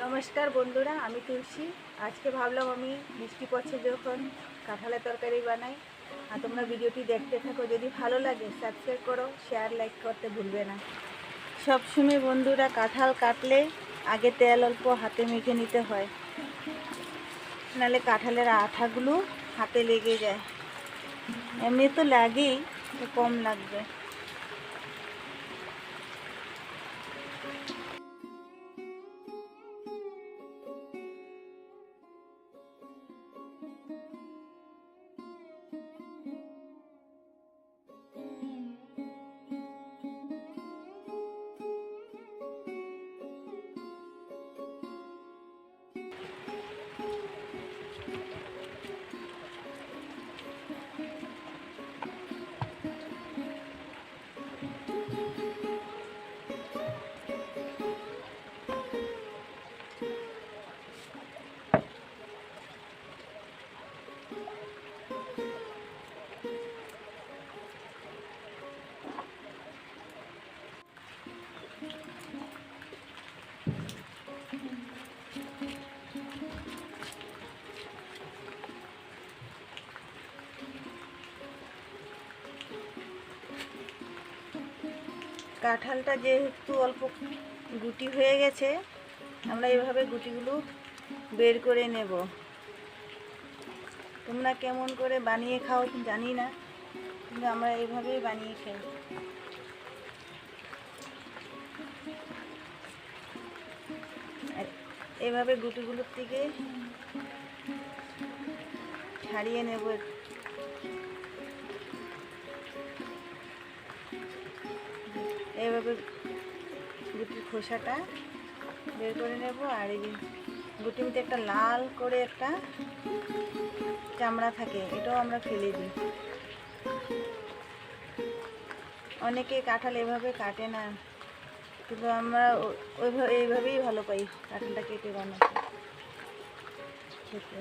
নমস্কার বন্ধুরা, আমি তুলসী। আজকে ভাবলাম আমি বৃষ্টি পড়ছে যখন কাঁঠালের তরকারি বানাই, আর তোমরা ভিডিওটি দেখতে থাকো। যদি ভালো লাগে সাবস্ক্রাইব করো, শেয়ার লাইক করতে ভুলবে না। সবসময় বন্ধুরা কাঁঠাল কাটলে আগে তেল অল্প হাতে মেখে নিতে হয়, নাহলে কাঁঠালের আঠাগুলো হাতে লেগে যায়। এমনি তো লাগেই, তো কম লাগবে। কাঁঠালটা যেহেতু অল্প গুটি হয়ে গেছে, আমরা এভাবে গুটিগুলো বের করে নেব। তোমরা কেমন করে বানিয়ে খাও জানি না, কিন্তু আমরা এভাবেই বানিয়ে খাই। আর এভাবে গুটিগুলোর থেকে ছাড়িয়ে নেব। এভাবে গুটির খোসাটা বের করে নেব। আর এই গুটির মধ্যে একটা লাল করে একটা চামড়া থাকে, এটাও আমরা ফেলে দিই। অনেকে কাঁঠাল এভাবে কাটে না, কিন্তু আমরা এইভাবেই ভালো পাই কাঁঠালটা কেটে বানাতে, খেতে।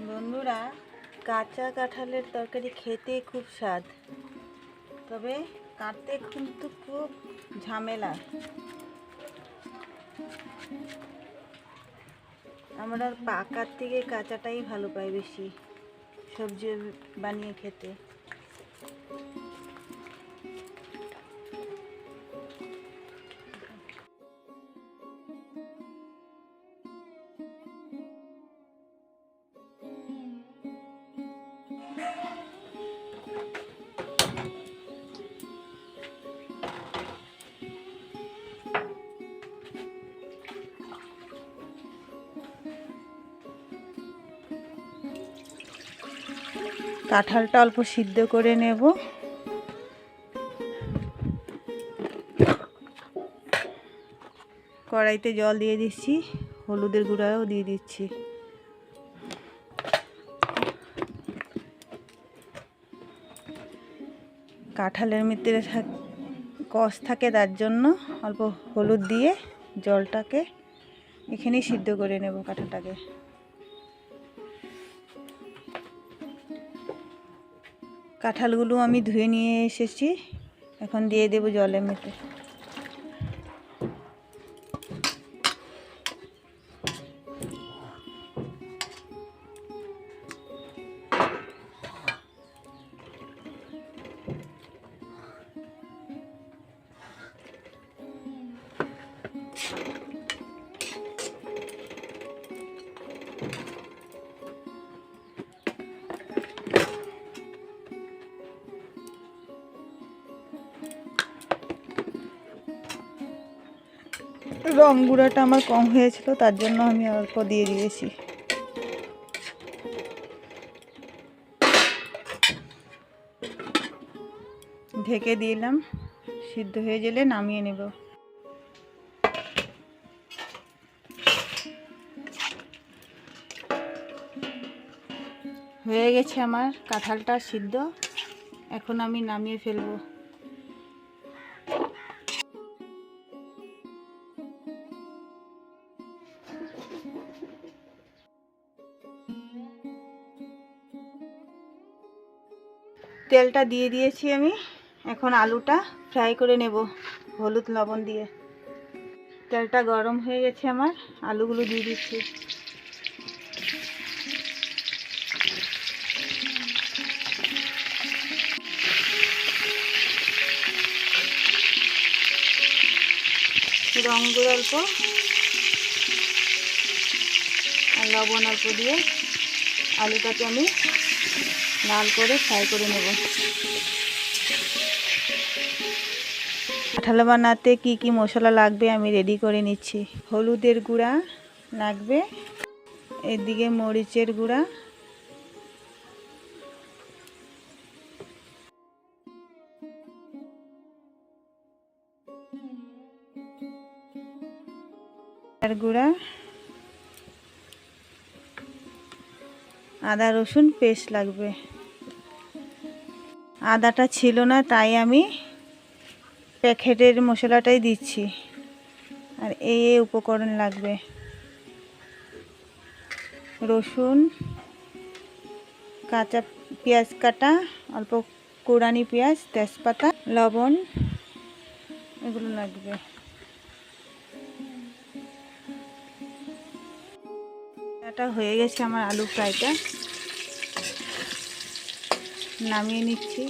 বন্ধুরা, কাঁচা কাঁঠালের তরকারি খেতে খুব স্বাদ, তবে কাটতে কিন্তু খুব ঝামেলা। আমরা পাকার থেকে কাঁচাটাই ভালো পাই বেশি সবজি বানিয়ে খেতে। কাঁঠালটা অল্প সিদ্ধ করে নেব। কড়াইতে জল দিয়ে দিচ্ছি, হলুদের গুঁড়াও দিয়ে দিচ্ছি। কাঁঠালের মধ্যে কষ থাকে, তার জন্য অল্প হলুদ দিয়ে জলটাকে এখানেই সিদ্ধ করে নেব কাঁঠালটাকে। কাঁঠালগুলো আমি ধুয়ে নিয়ে এসেছি, এখন দিয়ে দেব জলের মধ্যে। রং গুঁড়াটা আমার কম হয়েছিল, তার জন্য আমি অল্প দিয়ে দিয়েছি। ঢেকে দিলাম, সিদ্ধ হয়ে গেলে নামিয়ে নেব। হয়ে গেছে আমার কাঁঠালটা সিদ্ধ, এখন আমি নামিয়ে ফেলবো। তেলটা দিয়ে দিয়েছি আমি, এখন আলুটা ফ্রাই করে নেব হলুদ লবণ দিয়ে। তেলটা গরম হয়ে গেছে আমার, আলুগুলো দিয়ে দিচ্ছি। রং গুঁড়ো অল্প আর লবণ অল্প দিয়ে আলুটাকে আমি লাল করে ফ্রাই করে নেব। কাঁঠাল বানাতে কি কি মশলা লাগবে আমি রেডি করে নিচ্ছি। হলুদের গুঁড়া লাগবে, এদিকে মরিচের গুঁড়া, গুঁড়া, আদা রসুন পেস্ট লাগবে। আদাটা ছিল না তাই আমি প্যাকেটের মশলাটাই দিচ্ছি। আর এই উপকরণ লাগবে: রসুন, কাঁচা পেঁয়াজ কাটা, অল্প কোরানি পেঁয়াজ, তেজপাতা, লবণ, এগুলো লাগবে। এটা হয়ে গেছে আমার আলু ফ্রাইটা, নামিয়ে নিচ্ছি।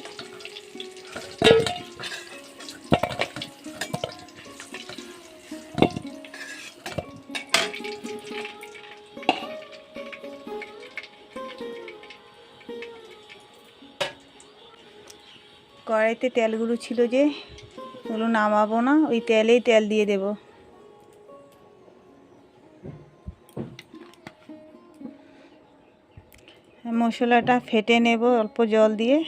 কড়াইতে তেলগুলো ছিল যে, ওগুলো নামাবো না, ওই তেলেই তেল দিয়ে দেব। মশলাটা ফেটে নেব অল্প জল দিয়ে।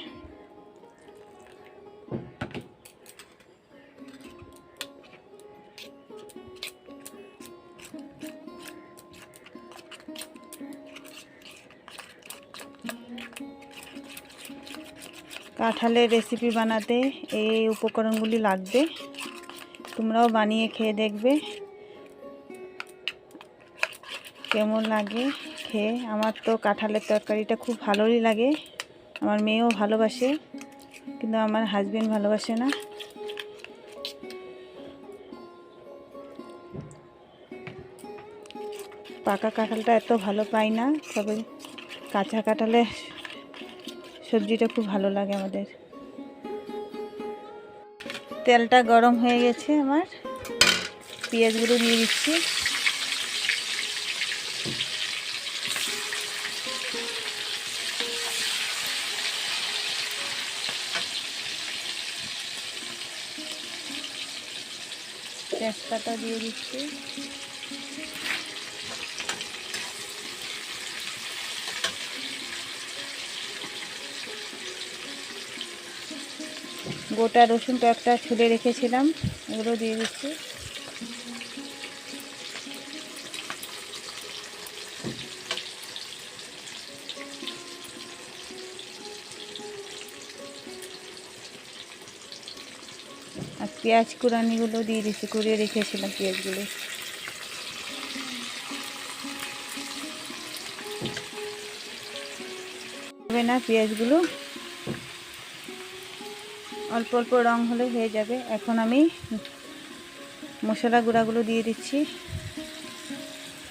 কাঁঠালের রেসিপি বানাতে এই উপকরণগুলি লাগবে, তোমরাও বানিয়ে খেয়ে দেখবে কেমন লাগে খেয়ে। আমার তো কাঁঠালের তরকারিটা খুব ভালোই লাগে, আমার মেয়েও ভালোবাসে, কিন্তু আমার হাজবেন্ড ভালোবাসে না। পাকা কাঁঠালটা এত ভালো পাই না, তবে কাঁচা কাঁঠালের সবজিটা খুব ভালো লাগে আমাদের। তেলটা গরম হয়ে গেছে আমার, পেঁয়াজগুলো দিয়ে দিচ্ছি। তেজপাতা দিয়ে দিচ্ছি। গোটা রসুন তো একটা ছুলে রেখেছিলাম, এগুলো দিয়ে দিচ্ছি। আর পেঁয়াজ কুড়ানিগুলো দিয়ে দিচ্ছি, কুড়িয়ে রেখেছিলাম পেঁয়াজগুলো। হবে না, পেঁয়াজগুলো অল্প অল্প রং হলে হয়ে যাবে। এখন আমি মশলা গুঁড়াগুলো দিয়ে দিচ্ছি,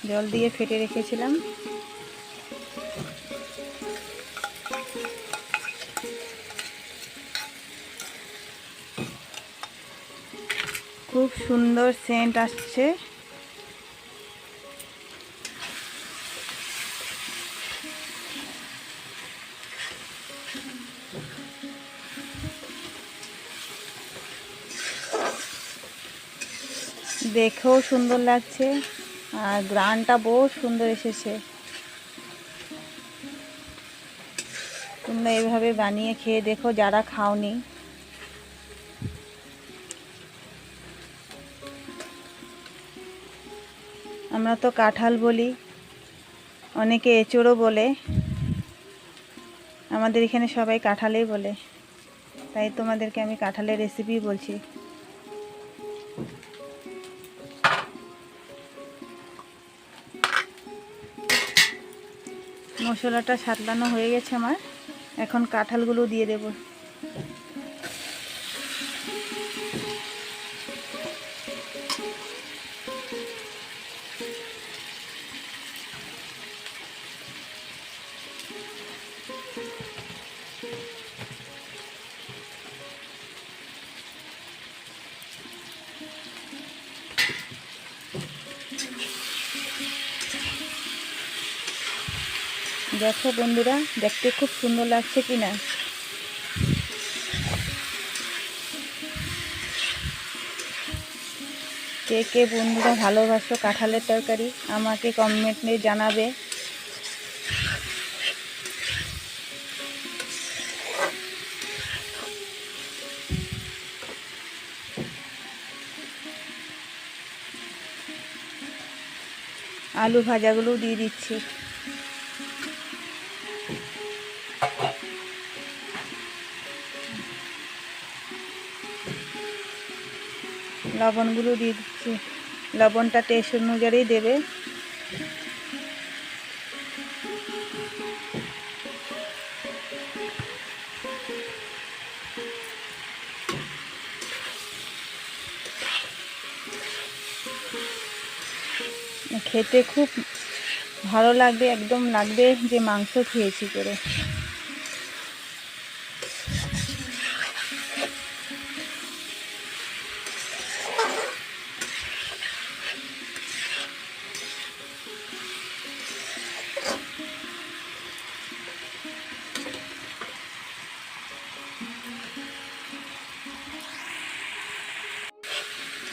জল দিয়ে ফেটে রেখেছিলাম। খুব সুন্দর সেন্ট আসছে। দেখেও সুন্দর লাগছে আর গ্রানটা বহুত সুন্দর এসেছে। তোমরা এভাবে বানিয়ে খেয়ে দেখো যারা খাওনি। আমরা তো কাঁঠাল বলি, অনেকে এঁচোড়ও বলে, আমাদের এখানে সবাই কাঁঠালেই বলে, তাই তোমাদেরকে আমি কাঁঠালের রেসিপি বলছি। মশলাটা সাতলানো হয়ে গেছে আমার, এখন কাঁঠালগুলো দিয়ে দেব। দেখো বন্ধুরা, দেখতে খুব সুন্দর লাগছে কি না? কে কে বন্ধুরা ভালোবাসো কাঁঠালের তরকারি আমাকে কমেন্টে জানাবে। আলু ভাজাগুলো দিয়ে দিচ্ছি। লবণগুলো দিয়ে দিচ্ছি, লবণটা টেস্ট অনুযায়ী দেবে। খেতে খুব ভালো লাগবে, একদম লাগবে যে মাংস খেয়েছি করে।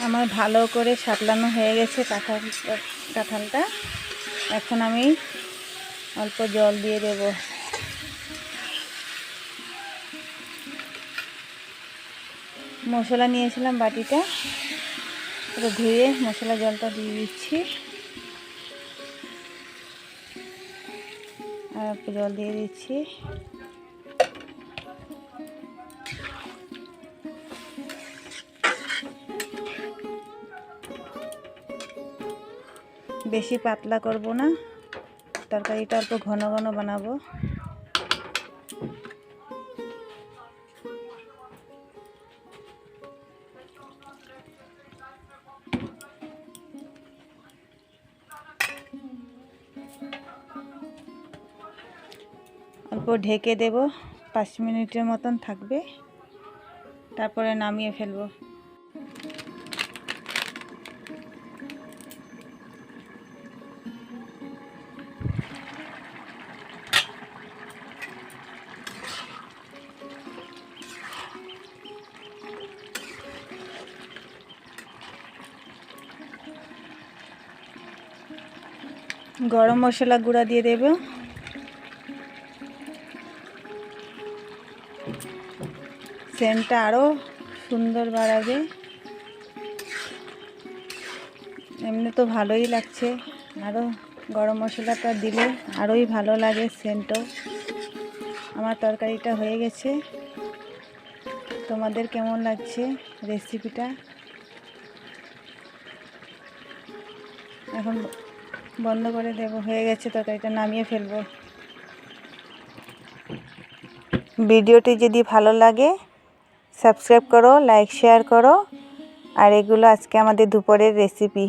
আমার ভালো করে সাতলানো হয়ে গেছে কাঁঠালটা। এখন আমি অল্প জল দিয়ে দেব। মশলা নিয়েছিলাম বাটিটা, পুরো ধুয়ে মশলা জলটা দিয়ে দিচ্ছি। আর একটু জল দিয়ে দিচ্ছি। বেশি পাতলা করব না, তরকারিটা অল্প ঘন ঘন বানাবো। অল্প ঢেকে দেব, 5 মিনিটের মতন থাকবে, তারপরে নামিয়ে ফেলবো। গরম মশলা গুঁড়া দিয়ে দেব। সেন্টটা আরও সুন্দর বাড়াবে। এমনি তো ভালোই লাগছে, আরও গরম মশলাটা দিলে আরোই ভালো লাগে সেন্টও। আমার তরকারিটা হয়ে গেছে। তোমাদের কেমন লাগছে রেসিপিটা? এখন বন্ধ করে দেব, হয়ে গেছে তরকারিটা, নামিয়ে ফেলবো। ভিডিওটি যদি ভালো লাগে সাবস্ক্রাইব করো, লাইক শেয়ার করো। আর এগুলো আজকে আমাদের দুপুরের রেসিপি।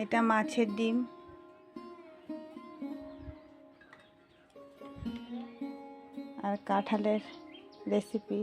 এটা মাছের ডিম আর কাঁঠালের রেসিপি।